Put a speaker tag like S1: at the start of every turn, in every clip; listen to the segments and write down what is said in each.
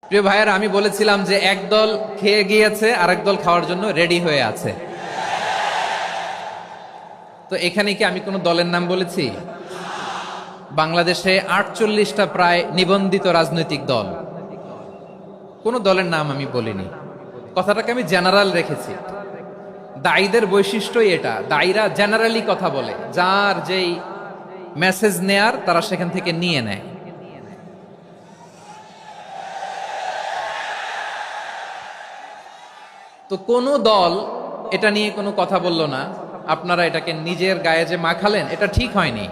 S1: প্রিয় ভাইয়েরা, আমি বলেছিলাম যে একদল খেয়ে গিয়েছে আর একদল খাওয়ার জন্য রেডি হয়ে আছে। তো এখানে কি আমি কোনো দলের নাম বলেছি? বাংলাদেশে 48টা প্রায় নিবন্ধিত রাজনৈতিক দল, কোনো দলের নাম আমি বলিনি। কথাটাকে আমি জেনারেল রেখেছি। দায়ীদের বৈশিষ্ট্যই এটা, দায়ীরা জেনারেলি কথা বলে, যার যেই মেসেজ নেয়ার তারা সেখান থেকে নিয়ে নেয়। তো কোনো দল এটা নিয়ে কোনো কথা বলল না, আপনারা এটাকে নিজের গায়ে যে মাখালেন, এটা ঠিক হয়নি।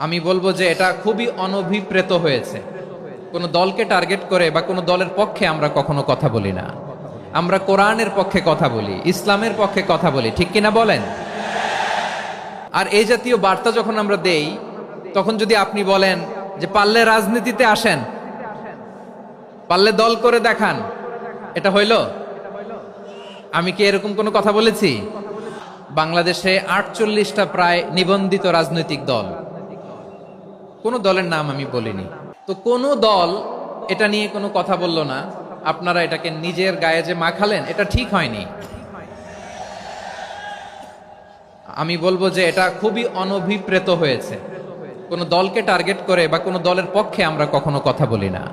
S1: আমি বলবো যে এটা খুবই অনভিপ্রেত হয়েছে। কোনো দলকে টার্গেট করে বা কোনো দলের পক্ষে আমরা কখনো কথা বলি না। আমরা কোরআনের পক্ষে কথা বলি, ইসলামের পক্ষে কথা বলি, ঠিক কিনা বলেন? আর এই জাতীয় বার্তা যখন আমরা দেই, তখন যদি আপনি বলেন যে পারলে রাজনীতিতে আসেন, পারলে দল করে দেখান, এটা হইল? আমি কি এরকম কোনো কথা বলেছি? বাংলাদেশে 48টা প্রায় নিবন্ধিত রাজনৈতিক দল, কোনো দলের নাম আমি বলিনি। তো কোনো দল এটা নিয়ে কোনো কথা বলল না, আপনারা এটাকে নিজের গায়ে যে মাখালেন, এটা ঠিক হয়নি। আমি বলবো যে এটা খুবই অনভিপ্রেত হয়েছে। কোনো দলকে টার্গেট করে বা কোনো দলের পক্ষে আমরা কখনো কথা বলি না।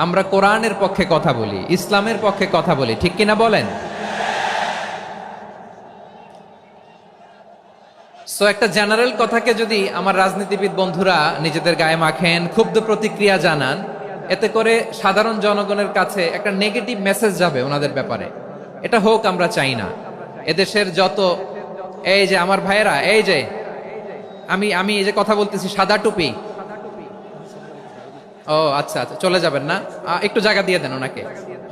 S1: আমরা কোরআনের পক্ষে কথা বলি, ইসলামের পক্ষে কথা বলি, ঠিক কিনা বলেন? সো একটা জেনারেল কথাকে যদি আমার রাজনীতিবিদ বন্ধুরা নিজেদের গায়ে মাখেন, ক্ষুব্ধ প্রতিক্রিয়া জানান, এতে করে সাধারণ জনগণের কাছে একটা নেগেটিভ মেসেজ যাবে ওনাদের ব্যাপারে। এটা হোক আমরা চাই না। এদেশের যত এই যে আমার ভাইয়েরা, এই যে আমি এই যে কথা বলতেছি, সাদা টুপি, ও আচ্ছা আচ্ছা, চলে যাবেন না? একটু জায়গা দিয়ে দেন ওনাকে।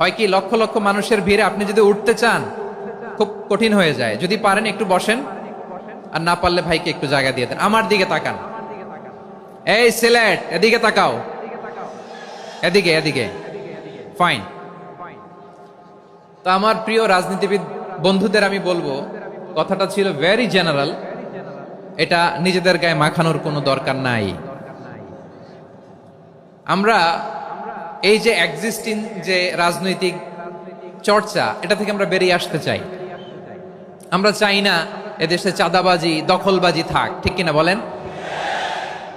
S1: হয় কি, লক্ষ লক্ষ মানুষের ভিড়ে আপনি যদি উঠতে চান খুব কঠিন হয়ে যায়। যদি পারেন একটু বসেন, আর না পারলে ভাইকে একটু জায়গা দিয়ে দেন। আমার দিকে তাকান, এই সিলেট, এদিকে তাকাও, এদিকে এদিকে, ফাইন। তো আমার প্রিয় রাজনীতিবিদ বন্ধুদের আমি বলবো, কথাটা ছিল ভেরি জেনারেল, এটা নিজেদের গায়ে মাখানোর কোনো দরকার নাই। আমরা এই যে এক্সিস্টিং যে রাজনৈতিক চর্চা, এটা থেকে আমরা বেরিয়ে আসতে চাই। আমরা চাই না এদেশে চাঁদাবাজি, দখলবাজি থাক, ঠিক কিনা বলেন?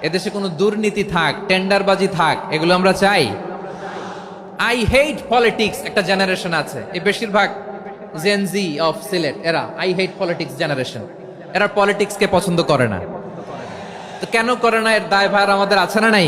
S1: এদেশে কোনো দুর্নীতি থাক, টেন্ডারবাজি থাক, এগুলো আমরা চাই? আই হেট পলিটিক্স একটা জেনারেশন আছে, এই বেশিরভাগ জেনজি অফ সিলেট, এরা আই হেট পলিটিক্স জেনারেশন। এরা পলিটিক্সকে পছন্দ করে না। তো কেন করে না, এর দায়ভার আমাদের আছে না নাই?